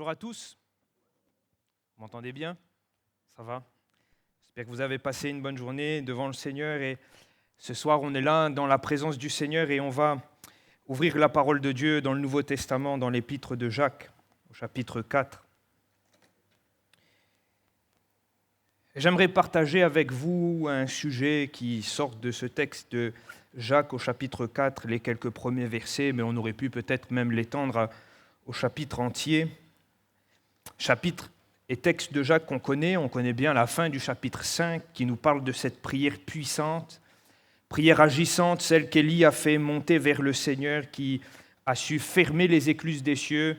Bonjour à tous. Vous m'entendez bien? Ça va? J'espère que vous avez passé une bonne journée devant le Seigneur et ce soir on est là dans la présence du Seigneur et on va ouvrir la parole de Dieu dans le Nouveau Testament, dans l'épître de Jacques, au chapitre 4. J'aimerais partager avec vous un sujet qui sort de ce texte de Jacques au chapitre 4, les quelques premiers versets, mais on aurait pu peut-être même l'étendre au chapitre entier. Chapitre et texte de Jacques qu'on connaît, on connaît bien la fin du chapitre 5 qui nous parle de cette prière puissante, prière agissante, celle qu'Élie a fait monter vers le Seigneur, qui a su fermer les écluses des cieux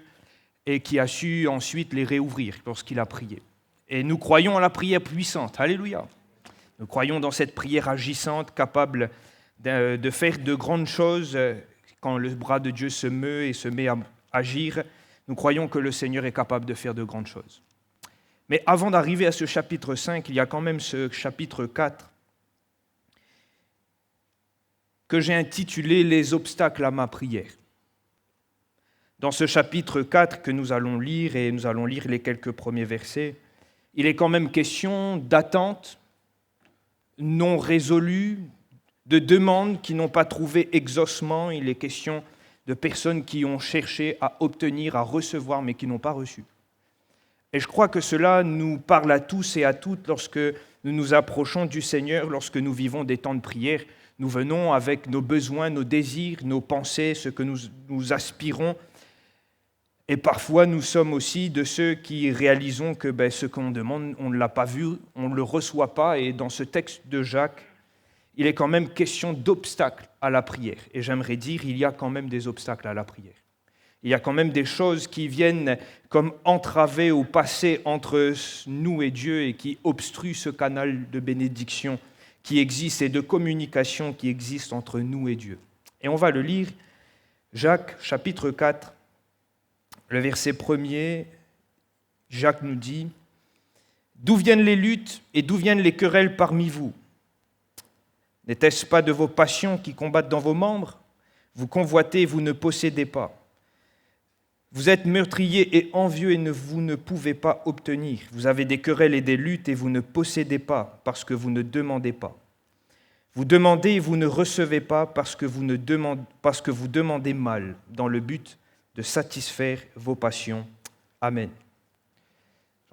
et qui a su ensuite les réouvrir lorsqu'il a prié. Et nous croyons à la prière puissante, alléluia. Nous croyons dans cette prière agissante, capable de faire de grandes choses quand le bras de Dieu se meut et se met à agir. Nous croyons que le Seigneur est capable de faire de grandes choses. Mais avant d'arriver à ce chapitre 5, il y a quand même ce chapitre 4 que j'ai intitulé « Les obstacles à ma prière ». Dans ce chapitre 4 que nous allons lire, et nous allons lire les quelques premiers versets, il est quand même question d'attentes non résolues, de demandes qui n'ont pas trouvé exaucement. Il est question de personnes qui ont cherché à obtenir, à recevoir, mais qui n'ont pas reçu. Et je crois que cela nous parle à tous et à toutes lorsque nous nous approchons du Seigneur, lorsque nous vivons des temps de prière. Nous venons avec nos besoins, nos désirs, nos pensées, ce que nous aspirons. Et parfois, nous sommes aussi de ceux qui réalisons que ce qu'on demande, on ne l'a pas vu, on ne le reçoit pas. Et dans ce texte de Jacques, il est quand même question d'obstacles à la prière. Et j'aimerais dire, il y a quand même des obstacles à la prière. Il y a quand même des choses qui viennent comme entraver ou passer entre nous et Dieu et qui obstruent ce canal de bénédiction qui existe et de communication qui existe entre nous et Dieu. Et on va le lire, Jacques, chapitre 4, le verset 1er, Jacques nous dit « D'où viennent les luttes et d'où viennent les querelles parmi vous ? N'était-ce pas de vos passions qui combattent dans vos membres ? Vous convoitez et vous ne possédez pas. Vous êtes meurtriers et envieux et vous ne pouvez pas obtenir. Vous avez des querelles et des luttes et vous ne possédez pas parce que vous ne demandez pas. Vous demandez et vous ne recevez pas parce que vous demandez mal, dans le but de satisfaire vos passions. Amen.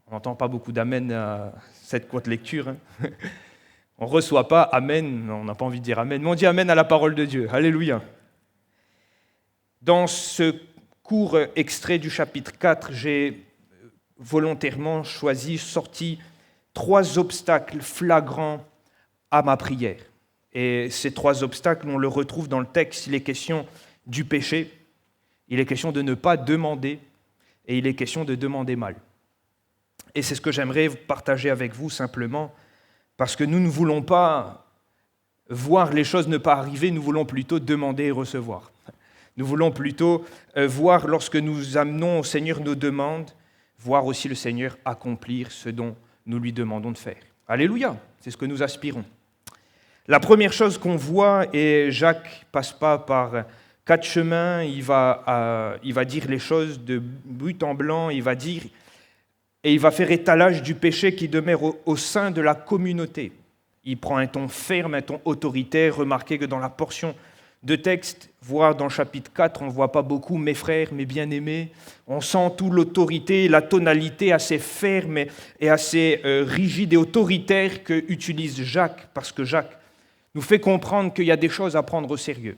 On n'entend pas beaucoup d'amen à cette courte lecture. On ne reçoit pas amen, on n'a pas envie de dire amen, mais on dit amen à la parole de Dieu. Alléluia. Dans ce court extrait du chapitre 4, j'ai volontairement sorti 3 obstacles flagrants à ma prière. Et ces 3 obstacles, on le retrouve dans le texte. Il est question du péché, il est question de ne pas demander, et il est question de demander mal. Et c'est ce que j'aimerais partager avec vous simplement, parce que nous ne voulons pas voir les choses ne pas arriver, nous voulons plutôt demander et recevoir. Nous voulons plutôt voir, lorsque nous amenons au Seigneur nos demandes, voir aussi le Seigneur accomplir ce dont nous lui demandons de faire. Alléluia, c'est ce que nous aspirons. La première chose qu'on voit, et Jacques passe pas par 4 chemins, il va dire les choses de but en blanc, il va dire, et il va faire étalage du péché qui demeure au sein de la communauté. Il prend un ton ferme, un ton autoritaire. Remarquez que dans la portion de texte, voire dans le chapitre 4, on ne voit pas beaucoup « mes frères, mes bien-aimés ». On sent toute l'autorité, la tonalité assez ferme et assez rigide et autoritaire qu'utilise Jacques, parce que Jacques nous fait comprendre qu'il y a des choses à prendre au sérieux.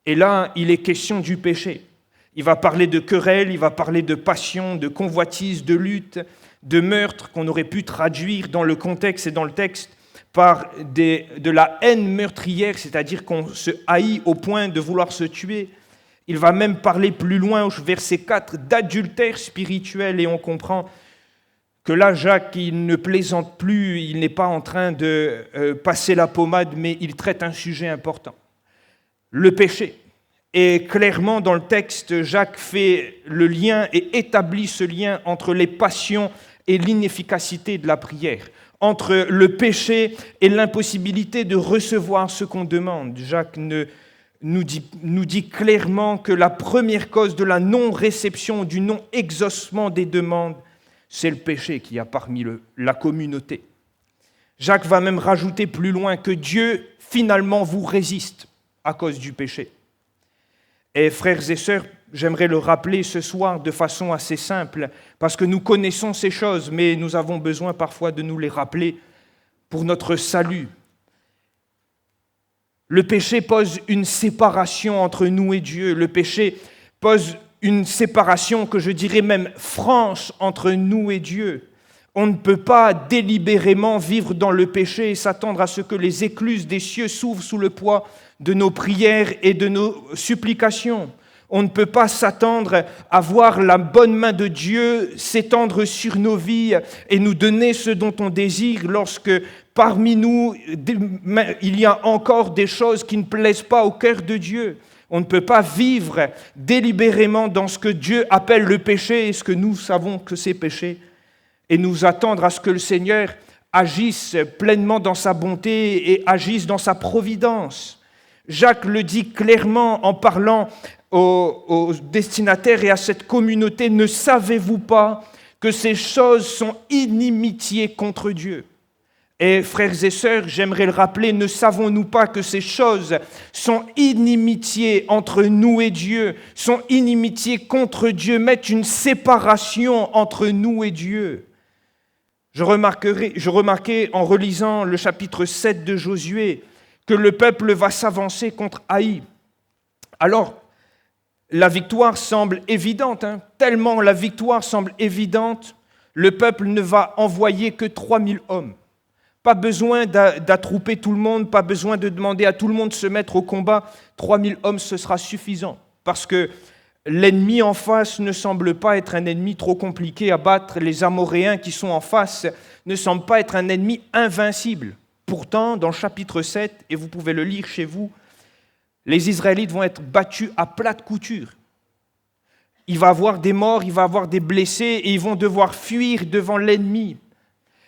Et là, il est question du péché. Il va parler de querelles, il va parler de passion, de convoitise, de lutte, de meurtre qu'on aurait pu traduire dans le contexte et dans le texte par de la haine meurtrière, c'est-à-dire qu'on se haït au point de vouloir se tuer. Il va même parler plus loin, au verset 4, d'adultère spirituel, et on comprend que là, Jacques, il ne plaisante plus, il n'est pas en train de passer la pommade, mais il traite un sujet important, le péché. Et clairement, dans le texte, Jacques fait le lien et établit ce lien entre les passions et l'inefficacité de la prière, entre le péché et l'impossibilité de recevoir ce qu'on demande. Jacques ne nous dit clairement que la première cause de la non-réception, du non-exaucement des demandes, c'est le péché qu'il y a parmi la communauté. Jacques va même rajouter plus loin que Dieu finalement vous résiste à cause du péché. Et frères et sœurs, j'aimerais le rappeler ce soir de façon assez simple, parce que nous connaissons ces choses, mais nous avons besoin parfois de nous les rappeler pour notre salut. Le péché pose une séparation entre nous et Dieu. Le péché pose une séparation que je dirais même franche entre nous et Dieu. On ne peut pas délibérément vivre dans le péché et s'attendre à ce que les écluses des cieux s'ouvrent sous le poids de nos prières et de nos supplications. On ne peut pas s'attendre à voir la bonne main de Dieu s'étendre sur nos vies et nous donner ce dont on désire lorsque parmi nous, il y a encore des choses qui ne plaisent pas au cœur de Dieu. On ne peut pas vivre délibérément dans ce que Dieu appelle le péché et ce que nous savons que c'est péché et nous attendre à ce que le Seigneur agisse pleinement dans sa bonté et agisse dans sa providence. Jacques le dit clairement en parlant aux destinataires et à cette communauté, « Ne savez-vous pas que ces choses sont inimitié contre Dieu ?» Et frères et sœurs, j'aimerais le rappeler, ne savons-nous pas que ces choses sont inimitié entre nous et Dieu, sont inimitié contre Dieu, mettent une séparation entre nous et Dieu. Je remarquais en relisant le chapitre 7 de Josué que le peuple va s'avancer contre Haï. Alors, la victoire semble évidente, tellement la victoire semble évidente, le peuple ne va envoyer que 3000 hommes. Pas besoin d'attrouper tout le monde, pas besoin de demander à tout le monde de se mettre au combat. 3000 hommes, ce sera suffisant, parce que l'ennemi en face ne semble pas être un ennemi trop compliqué à battre. Les Amoréens qui sont en face ne semblent pas être un ennemi invincible. Pourtant, dans le chapitre 7, et vous pouvez le lire chez vous, les Israélites vont être battus à plate couture. Il va y avoir des morts, il va y avoir des blessés, et ils vont devoir fuir devant l'ennemi.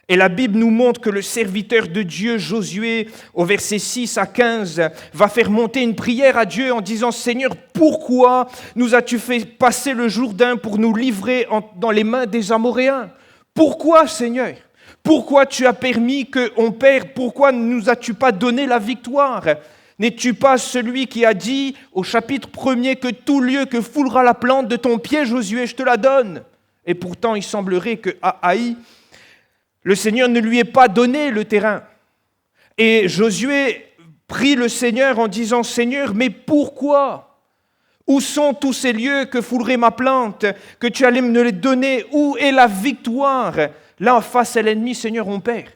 Et la Bible nous montre que le serviteur de Dieu, Josué, au verset 6 à 15, va faire monter une prière à Dieu en disant « Seigneur, pourquoi nous as-tu fait passer le Jourdain pour nous livrer dans les mains des Amoréens ? Pourquoi, Seigneur ? Pourquoi tu as permis qu'on perde ? Pourquoi ne nous as-tu pas donné la victoire ? N'es-tu pas celui qui a dit au chapitre 1er que tout lieu que foulera la plante de ton pied, Josué, je te la donne ? Et pourtant, il semblerait qu'à Haï, le Seigneur ne lui ait pas donné le terrain. Et Josué prie le Seigneur en disant « Seigneur, mais pourquoi ? Où sont tous ces lieux que foulerait ma plante, que tu allais me les donner ? Où est la victoire ? Là, face à l'ennemi, Seigneur, on perd.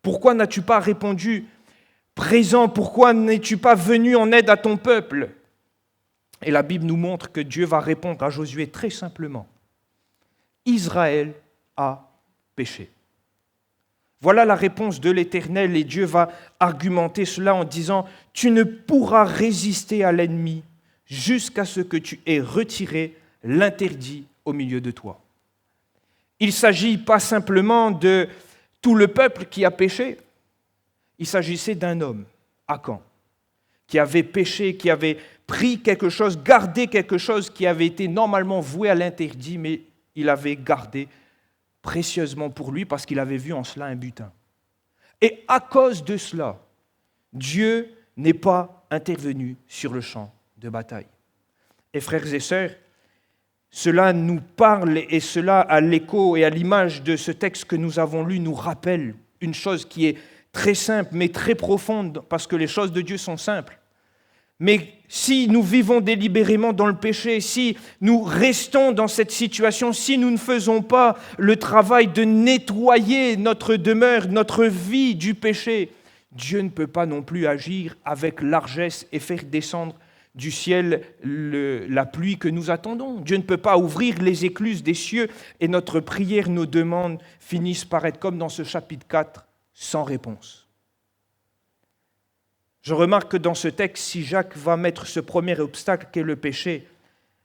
Pourquoi n'as-tu pas répondu présent ? Pourquoi n'es-tu pas venu en aide à ton peuple ? » Et la Bible nous montre que Dieu va répondre à Josué très simplement. Israël a péché. Voilà la réponse de l'Éternel et Dieu va argumenter cela en disant « Tu ne pourras résister à l'ennemi jusqu'à ce que tu aies retiré l'interdit au milieu de toi. » Il ne s'agit pas simplement de tout le peuple qui a péché, il s'agissait d'un homme, Akan, qui avait péché, qui avait pris quelque chose, gardé quelque chose qui avait été normalement voué à l'interdit, mais il avait gardé précieusement pour lui parce qu'il avait vu en cela un butin. Et à cause de cela, Dieu n'est pas intervenu sur le champ de bataille. Et frères et sœurs, cela nous parle et cela, à l'écho et à l'image de ce texte que nous avons lu, nous rappelle une chose qui est très simple mais très profonde parce que les choses de Dieu sont simples. Mais si nous vivons délibérément dans le péché, si nous restons dans cette situation, si nous ne faisons pas le travail de nettoyer notre demeure, notre vie du péché, Dieu ne peut pas non plus agir avec largesse et faire descendre du ciel la pluie que nous attendons. Dieu ne peut pas ouvrir les écluses des cieux et notre prière, nos demandes finissent par être comme dans ce chapitre 4, sans réponse. Je remarque que dans ce texte, si Jacques va mettre ce premier obstacle qu'est le péché,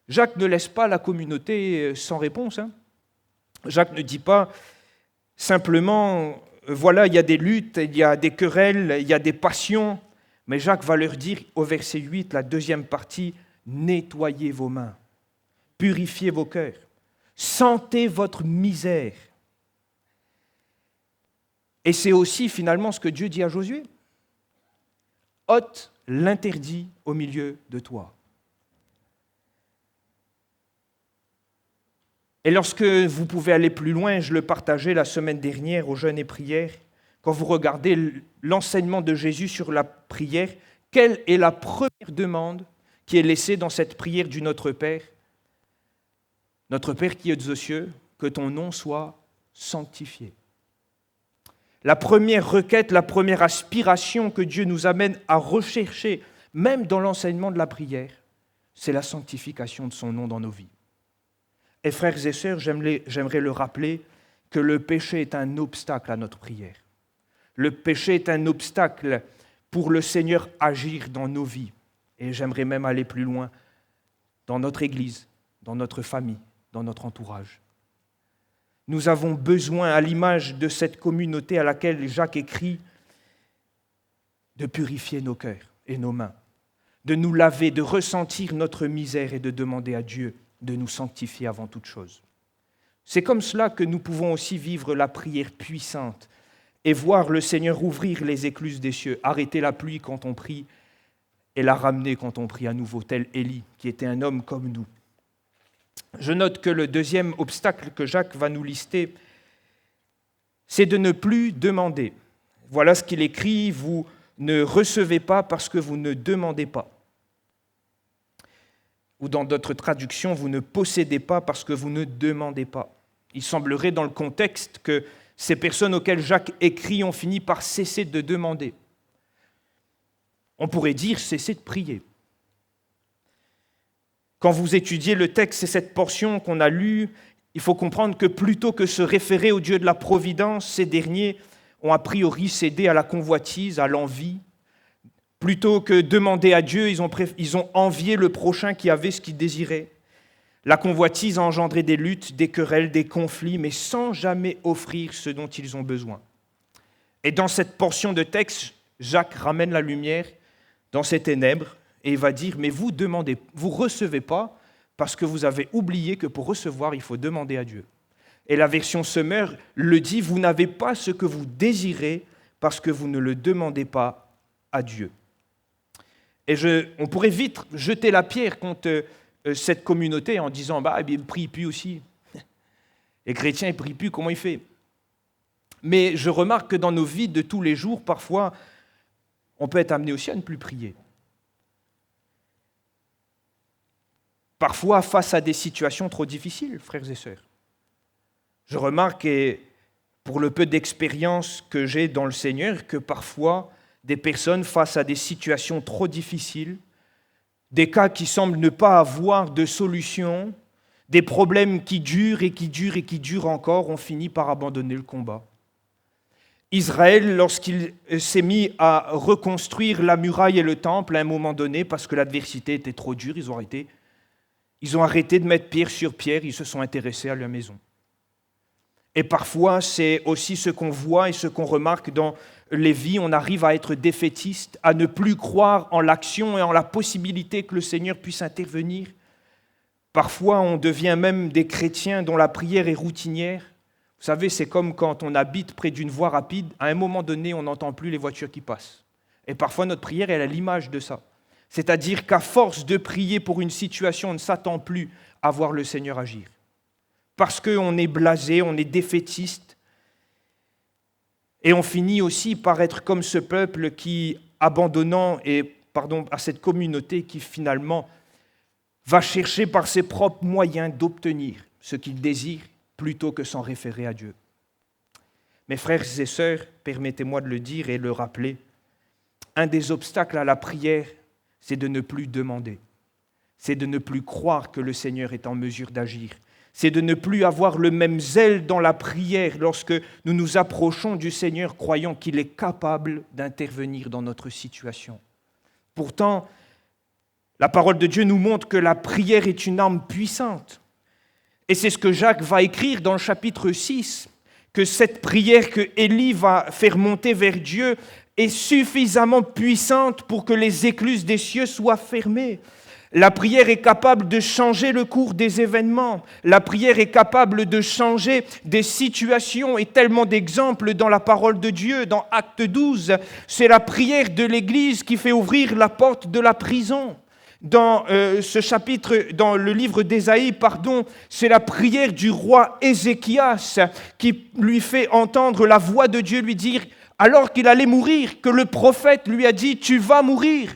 Jacques ne laisse pas la communauté sans réponse. Jacques ne dit pas simplement, voilà, il y a des luttes, il y a des querelles, il y a des passions, Mais Jacques va leur dire au verset 8, la deuxième partie, « Nettoyez vos mains, purifiez vos cœurs, sentez votre misère. » Et c'est aussi finalement ce que Dieu dit à Josué. « Ôte l'interdit au milieu de toi. » Et lorsque vous pouvez aller plus loin, je le partageais la semaine dernière au jeûne et prière, quand vous regardez l'enseignement de Jésus sur la prière, quelle est la première demande qui est laissée dans cette prière du Notre Père ? Notre Père qui es aux cieux, que ton nom soit sanctifié. La première requête, la première aspiration que Dieu nous amène à rechercher, même dans l'enseignement de la prière, c'est la sanctification de son nom dans nos vies. Et frères et sœurs, j'aimerais le rappeler que le péché est un obstacle à notre prière. Le péché est un obstacle pour le Seigneur agir dans nos vies. Et j'aimerais même aller plus loin, dans notre Église, dans notre famille, dans notre entourage. Nous avons besoin, à l'image de cette communauté à laquelle Jacques écrit, de purifier nos cœurs et nos mains, de nous laver, de ressentir notre misère et de demander à Dieu de nous sanctifier avant toute chose. C'est comme cela que nous pouvons aussi vivre la prière puissante et voir le Seigneur ouvrir les écluses des cieux, arrêter la pluie quand on prie et la ramener quand on prie à nouveau, tel Élie, qui était un homme comme nous. Je note que le deuxième obstacle que Jacques va nous lister, c'est de ne plus demander. Voilà ce qu'il écrit, vous ne recevez pas parce que vous ne demandez pas. Ou dans d'autres traductions, vous ne possédez pas parce que vous ne demandez pas. Il semblerait dans le contexte que ces personnes auxquelles Jacques écrit ont fini par cesser de demander. On pourrait dire cesser de prier. Quand vous étudiez le texte et cette portion qu'on a lue, il faut comprendre que plutôt que se référer au Dieu de la providence, ces derniers ont a priori cédé à la convoitise, à l'envie. Plutôt que demander à Dieu, ils ont envié le prochain qui avait ce qu'il désirait. La convoitise a engendré des luttes, des querelles, des conflits, mais sans jamais offrir ce dont ils ont besoin. Et dans cette portion de texte, Jacques ramène la lumière dans ces ténèbres et il va dire « Mais vous demandez, vous ne recevez pas parce que vous avez oublié que pour recevoir, il faut demander à Dieu. » Et la version Semeur le dit « Vous n'avez pas ce que vous désirez parce que vous ne le demandez pas à Dieu. » Et on pourrait vite jeter la pierre contre cette communauté en disant « il ne prie plus aussi. Les chrétiens ne prient plus, comment il fait ?» Mais je remarque que dans nos vies de tous les jours, parfois, on peut être amené aussi à ne plus prier. Parfois, face à des situations trop difficiles, frères et sœurs. Je remarque, et pour le peu d'expérience que j'ai dans le Seigneur, que parfois, des personnes face à des situations trop difficiles, des cas qui semblent ne pas avoir de solution, des problèmes qui durent et qui durent et qui durent encore, ont fini par abandonner le combat. Israël, lorsqu'il s'est mis à reconstruire la muraille et le temple à un moment donné, parce que l'adversité était trop dure, ils ont arrêté de mettre pierre sur pierre, ils se sont intéressés à leur maison. Et parfois, c'est aussi ce qu'on voit et ce qu'on remarque dans les vies, on arrive à être défaitiste, à ne plus croire en l'action et en la possibilité que le Seigneur puisse intervenir. Parfois, on devient même des chrétiens dont la prière est routinière. Vous savez, c'est comme quand on habite près d'une voie rapide, à un moment donné, on n'entend plus les voitures qui passent. Et parfois, notre prière, elle a l'image de ça. C'est-à-dire qu'à force de prier pour une situation, on ne s'attend plus à voir le Seigneur agir. Parce qu'on est blasé, on est défaitiste, et on finit aussi par être comme ce peuple qui, abandonnant à cette communauté qui finalement va chercher par ses propres moyens d'obtenir ce qu'il désire plutôt que s'en référer à Dieu. Mes frères et sœurs, permettez-moi de le dire et le rappeler, un des obstacles à la prière, c'est de ne plus demander, c'est de ne plus croire que le Seigneur est en mesure d'agir. C'est de ne plus avoir le même zèle dans la prière lorsque nous nous approchons du Seigneur, croyant qu'il est capable d'intervenir dans notre situation. Pourtant, la parole de Dieu nous montre que la prière est une arme puissante. Et c'est ce que Jacques va écrire dans le chapitre 6, que cette prière que Élie va faire monter vers Dieu, est suffisamment puissante pour que les écluses des cieux soient fermées. La prière est capable de changer le cours des événements. La prière est capable de changer des situations et tellement d'exemples dans la parole de Dieu. Dans Acte 12, c'est la prière de l'Église qui fait ouvrir la porte de la prison. Dans ce chapitre, dans le livre d'Ésaïe, c'est la prière du roi Ézéchias qui lui fait entendre la voix de Dieu lui dire, alors qu'il allait mourir, que le prophète lui a dit « Tu vas mourir ».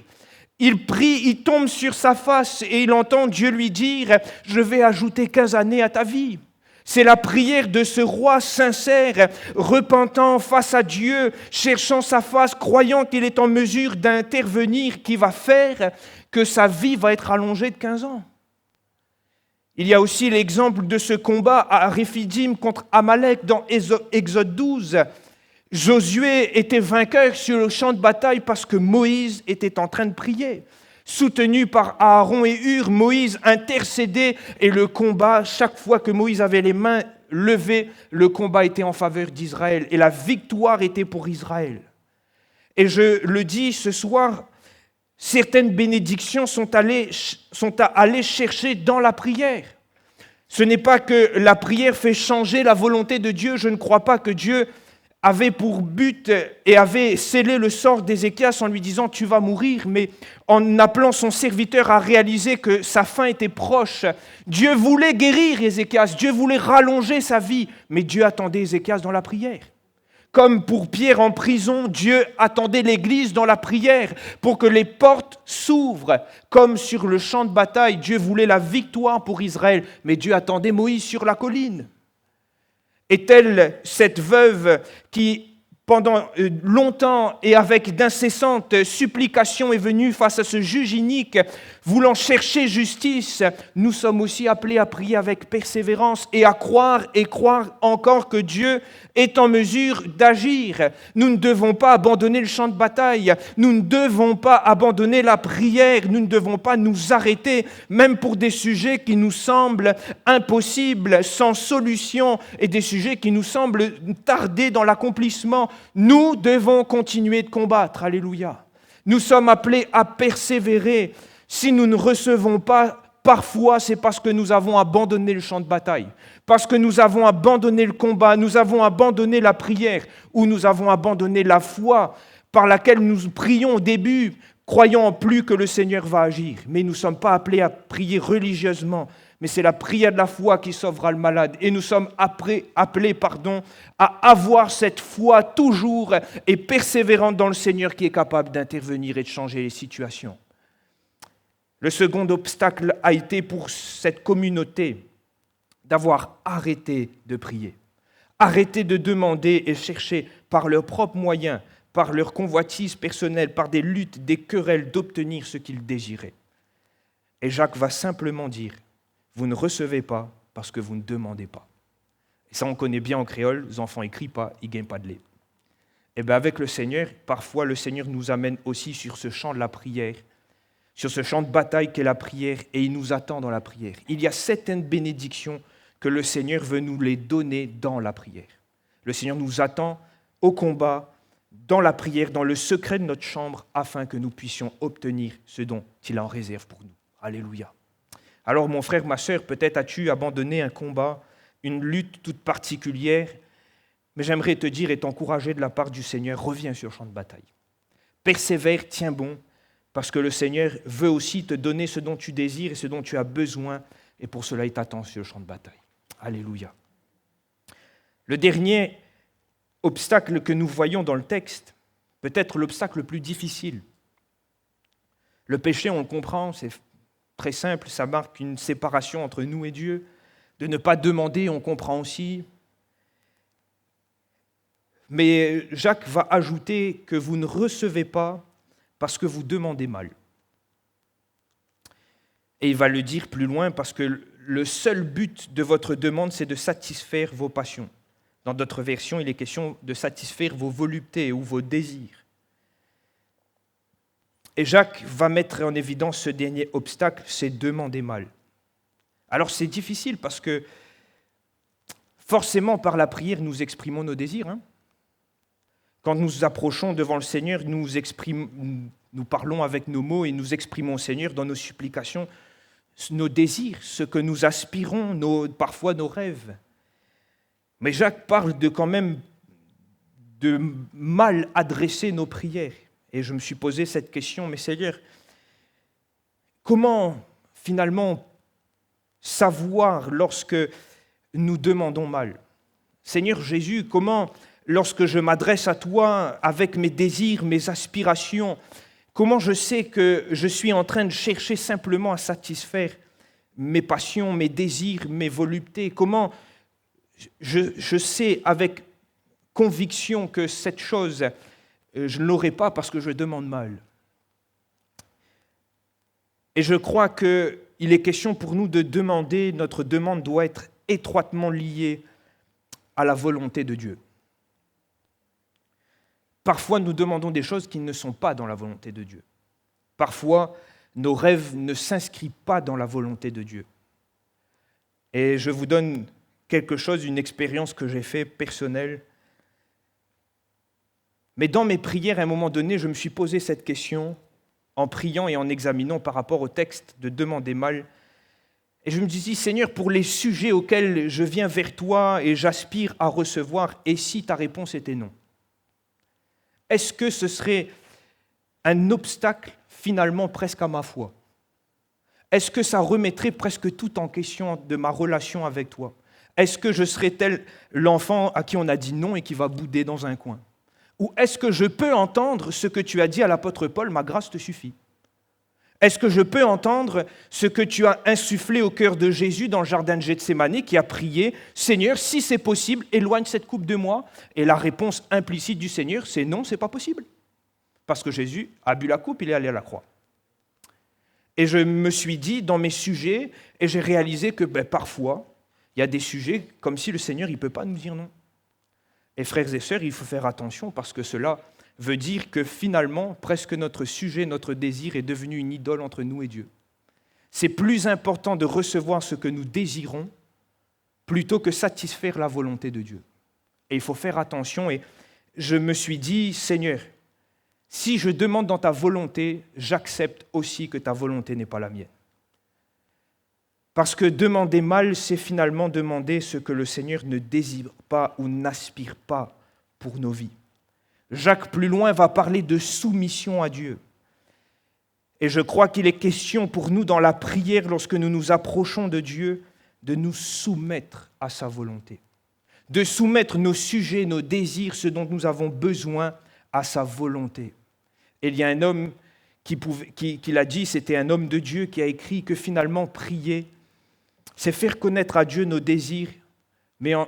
Il prie, il tombe sur sa face et il entend Dieu lui dire « Je vais ajouter 15 années à ta vie ». C'est la prière de ce roi sincère, repentant face à Dieu, cherchant sa face, croyant qu'il est en mesure d'intervenir, qui va faire que sa vie va être allongée de 15 ans. Il y a aussi l'exemple de ce combat à Réphidim contre Amalek dans Exode 12. Josué était vainqueur sur le champ de bataille parce que Moïse était en train de prier. Soutenu par Aaron et Hur, Moïse intercédait et le combat, chaque fois que Moïse avait les mains levées, le combat était en faveur d'Israël et la victoire était pour Israël. Et je le dis ce soir, certaines bénédictions sont à aller chercher dans la prière. Ce n'est pas que la prière fait changer la volonté de Dieu, je ne crois pas que Dieu avait pour but et avait scellé le sort d'Ézéchias en lui disant « tu vas mourir », mais en appelant son serviteur à réaliser que sa fin était proche. Dieu voulait guérir Ézéchias, Dieu voulait rallonger sa vie, mais Dieu attendait Ézéchias dans la prière. Comme pour Pierre en prison, Dieu attendait l'Église dans la prière pour que les portes s'ouvrent. Comme sur le champ de bataille, Dieu voulait la victoire pour Israël, mais Dieu attendait Moïse sur la colline. Est-elle cette veuve qui, pendant longtemps et avec d'incessantes supplications est venue face à ce juge inique, voulant chercher justice? Nous sommes aussi appelés à prier avec persévérance et à croire encore que Dieu est en mesure d'agir. Nous ne devons pas abandonner le champ de bataille, nous ne devons pas abandonner la prière, nous ne devons pas nous arrêter, même pour des sujets qui nous semblent impossibles, sans solution, et des sujets qui nous semblent tarder dans l'accomplissement. Nous devons continuer de combattre, alléluia. Nous sommes appelés à persévérer. Si nous ne recevons pas, parfois c'est parce que nous avons abandonné le champ de bataille, parce que nous avons abandonné le combat, nous avons abandonné la prière, ou nous avons abandonné la foi par laquelle nous prions au début, croyant plus que le Seigneur va agir. Mais nous ne sommes pas appelés à prier religieusement, mais c'est la prière de la foi qui sauvera le malade. Et nous sommes appelés à avoir cette foi toujours et persévérante dans le Seigneur qui est capable d'intervenir et de changer les situations. Le second obstacle a été pour cette communauté d'avoir arrêté de prier, arrêté de demander et chercher par leurs propres moyens, par leurs convoitises personnelles, par des luttes, des querelles, d'obtenir ce qu'ils désiraient. Et Jacques va simplement dire, vous ne recevez pas parce que vous ne demandez pas. Et ça, on connaît bien en créole, les enfants ne crient pas, ils ne gagnent pas de lait. Et bien avec le Seigneur, parfois le Seigneur nous amène aussi sur ce champ de la prière, sur ce champ de bataille qu'est la prière, et il nous attend dans la prière. Il y a certaines bénédictions que le Seigneur veut nous les donner dans la prière. Le Seigneur nous attend au combat, dans la prière, dans le secret de notre chambre, afin que nous puissions obtenir ce dont il en réserve pour nous. Alléluia. Alors mon frère, ma sœur, peut-être as-tu abandonné un combat, une lutte toute particulière, mais j'aimerais te dire et t'encourager de la part du Seigneur, reviens sur le champ de bataille. Persévère, tiens bon, parce que le Seigneur veut aussi te donner ce dont tu désires et ce dont tu as besoin, et pour cela il t'attend sur le champ de bataille. Alléluia. Le dernier obstacle que nous voyons dans le texte, peut-être l'obstacle le plus difficile. Le péché, on le comprend, c'est très simple, ça marque une séparation entre nous et Dieu. De ne pas demander, on comprend aussi. Mais Jacques va ajouter que vous ne recevez pas parce que vous demandez mal. Et il va le dire plus loin parce que le seul but de votre demande, c'est de satisfaire vos passions. Dans d'autres versions, il est question de satisfaire vos voluptés ou vos désirs. Et Jacques va mettre en évidence ce dernier obstacle, c'est demander mal. Alors c'est difficile parce que forcément par la prière, nous exprimons nos désirs. Quand nous nous approchons devant le Seigneur, nous parlons avec nos mots et nous exprimons au Seigneur dans nos supplications nos désirs, ce que nous aspirons, parfois nos rêves. Mais Jacques parle quand même de mal adresser nos prières. Et je me suis posé cette question, mais Seigneur, comment finalement savoir lorsque nous demandons mal? Seigneur Jésus, comment, lorsque je m'adresse à toi avec mes désirs, mes aspirations, comment je sais que je suis en train de chercher simplement à satisfaire mes passions, mes désirs, mes voluptés? Comment je sais avec conviction que cette chose, je ne l'aurai pas parce que je demande mal? Et je crois qu'il est question pour nous de demander, notre demande doit être étroitement liée à la volonté de Dieu. Parfois, nous demandons des choses qui ne sont pas dans la volonté de Dieu. Parfois, nos rêves ne s'inscrivent pas dans la volonté de Dieu. Et je vous donne quelque chose, une expérience que j'ai faite personnelle. Mais dans mes prières, à un moment donné, je me suis posé cette question en priant et en examinant par rapport au texte de demander mal. Et je me dis, Seigneur, pour les sujets auxquels je viens vers toi et j'aspire à recevoir, et si ta réponse était non? Est-ce que ce serait un obstacle finalement presque à ma foi? Est-ce que ça remettrait presque tout en question de ma relation avec toi? Est-ce que je serais tel l'enfant à qui on a dit non et qui va bouder dans un coin? Ou est-ce que je peux entendre ce que tu as dit à l'apôtre Paul, ma grâce te suffit? Est-ce que je peux entendre ce que tu as insufflé au cœur de Jésus dans le jardin de Gethsémani, qui a prié, Seigneur, si c'est possible, éloigne cette coupe de moi? Et la réponse implicite du Seigneur, c'est non, c'est pas possible. Parce que Jésus a bu la coupe, il est allé à la croix. Et je me suis dit dans mes sujets, et j'ai réalisé que parfois, il y a des sujets comme si le Seigneur ne peut pas nous dire non. Et frères et sœurs, il faut faire attention parce que cela veut dire que finalement, presque notre sujet, notre désir est devenu une idole entre nous et Dieu. C'est plus important de recevoir ce que nous désirons plutôt que satisfaire la volonté de Dieu. Et il faut faire attention. Et je me suis dit, Seigneur, si je demande dans ta volonté, j'accepte aussi que ta volonté n'est pas la mienne. Parce que demander mal, c'est finalement demander ce que le Seigneur ne désire pas ou n'aspire pas pour nos vies. Jacques, plus loin, va parler de soumission à Dieu. Et je crois qu'il est question pour nous, dans la prière, lorsque nous nous approchons de Dieu, de nous soumettre à sa volonté, de soumettre nos sujets, nos désirs, ce dont nous avons besoin, à sa volonté. Et il y a un homme qui l'a dit, c'était un homme de Dieu qui a écrit que finalement, prier, c'est faire connaître à Dieu nos désirs, mais en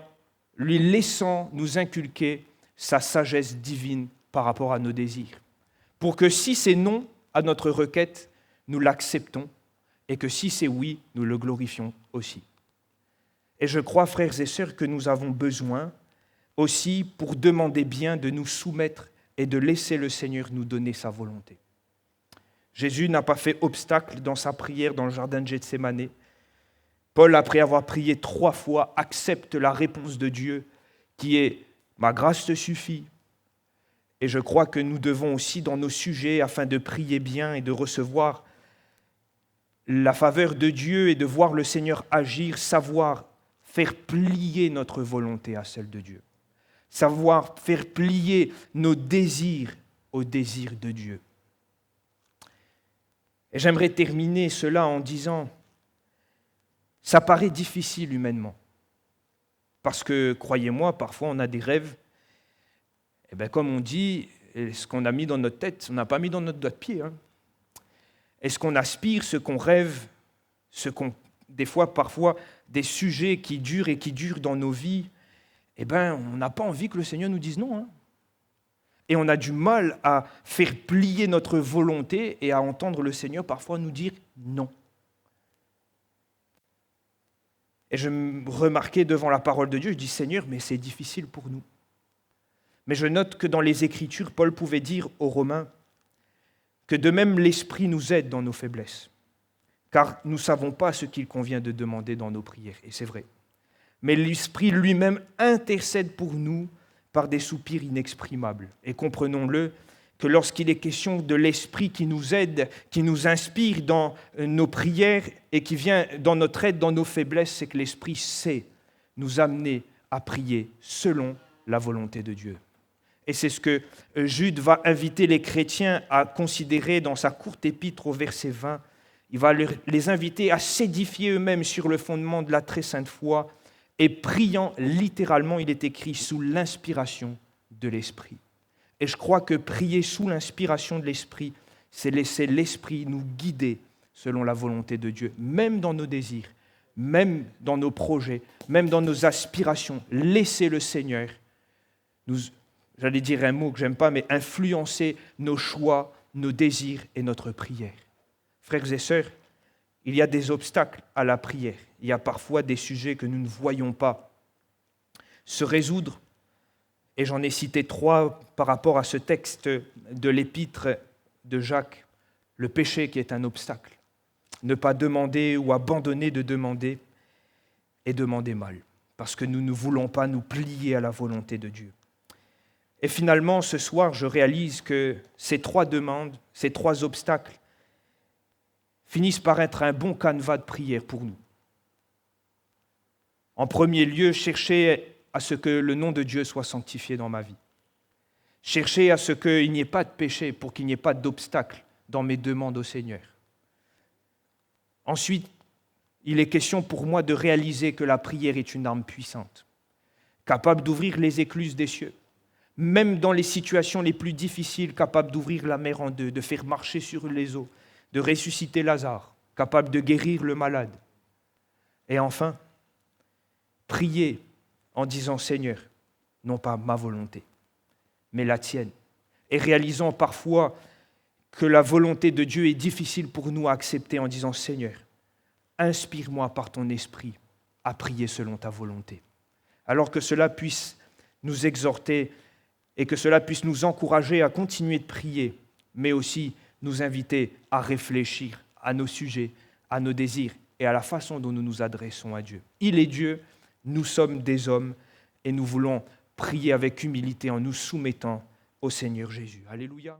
lui laissant nous inculquer sa sagesse divine par rapport à nos désirs. Pour que si c'est non à notre requête, nous l'acceptons, et que si c'est oui, nous le glorifions aussi. Et je crois, frères et sœurs, que nous avons besoin aussi, pour demander bien, de nous soumettre et de laisser le Seigneur nous donner sa volonté. Jésus n'a pas fait obstacle dans sa prière dans le jardin de Gethsémani. Paul, après avoir prié 3 fois, accepte la réponse de Dieu qui est « Ma grâce te suffit ». Et je crois que nous devons aussi, dans nos sujets, afin de prier bien et de recevoir la faveur de Dieu et de voir le Seigneur agir, savoir faire plier notre volonté à celle de Dieu. Savoir faire plier nos désirs aux désirs de Dieu. Et j'aimerais terminer cela en disant, ça paraît difficile humainement. Parce que, croyez-moi, parfois on a des rêves, et bien comme on dit, ce qu'on a mis dans notre tête, on n'a pas mis dans notre doigt de pied. Et ce qu'on aspire, ce qu'on rêve, des fois, parfois, des sujets qui durent et qui durent dans nos vies, eh bien, on n'a pas envie que le Seigneur nous dise non. Et on a du mal à faire plier notre volonté et à entendre le Seigneur parfois nous dire non. Et je me remarquais devant la parole de Dieu, je dis Seigneur, mais c'est difficile pour nous. Mais je note que dans les Écritures, Paul pouvait dire aux Romains que de même l'Esprit nous aide dans nos faiblesses, car nous ne savons pas ce qu'il convient de demander dans nos prières, et c'est vrai. Mais l'Esprit lui-même intercède pour nous par des soupirs inexprimables. Et comprenons-le, que lorsqu'il est question de l'Esprit qui nous aide, qui nous inspire dans nos prières et qui vient dans notre aide, dans nos faiblesses, c'est que l'Esprit sait nous amener à prier selon la volonté de Dieu. Et c'est ce que Jude va inviter les chrétiens à considérer dans sa courte épître au verset 20. Il va les inviter à s'édifier eux-mêmes sur le fondement de la très sainte foi et priant, littéralement, il est écrit, sous l'inspiration de l'Esprit. Et je crois que prier sous l'inspiration de l'Esprit, c'est laisser l'Esprit nous guider selon la volonté de Dieu, même dans nos désirs, même dans nos projets, même dans nos aspirations. Laissez le Seigneur nous, j'allais dire un mot que j'aime pas, mais influencer nos choix, nos désirs et notre prière. Frères et sœurs, il y a des obstacles à la prière. Il y a parfois des sujets que nous ne voyons pas se résoudre. Et j'en ai cité 3 par rapport à ce texte de l'épître de Jacques. Le péché qui est un obstacle. Ne pas demander ou abandonner de demander et demander mal. Parce que nous ne voulons pas nous plier à la volonté de Dieu. Et finalement, ce soir, je réalise que ces 3 demandes, ces 3 obstacles, finissent par être un bon canevas de prière pour nous. En premier lieu, chercher à ce que le nom de Dieu soit sanctifié dans ma vie. Chercher à ce qu'il n'y ait pas de péché, pour qu'il n'y ait pas d'obstacle dans mes demandes au Seigneur. Ensuite, il est question pour moi de réaliser que la prière est une arme puissante, capable d'ouvrir les écluses des cieux, même dans les situations les plus difficiles, capable d'ouvrir la mer en deux, de faire marcher sur les eaux, de ressusciter Lazare, capable de guérir le malade. Et enfin, prier en disant « Seigneur, non pas ma volonté, mais la tienne ». Et réalisant parfois que la volonté de Dieu est difficile pour nous à accepter en disant « Seigneur, inspire-moi par ton esprit à prier selon ta volonté ». Alors que cela puisse nous exhorter et que cela puisse nous encourager à continuer de prier, mais aussi nous inviter à réfléchir à nos sujets, à nos désirs et à la façon dont nous nous adressons à Dieu. Il est Dieu, nous sommes des hommes et nous voulons prier avec humilité en nous soumettant au Seigneur Jésus. Alléluia.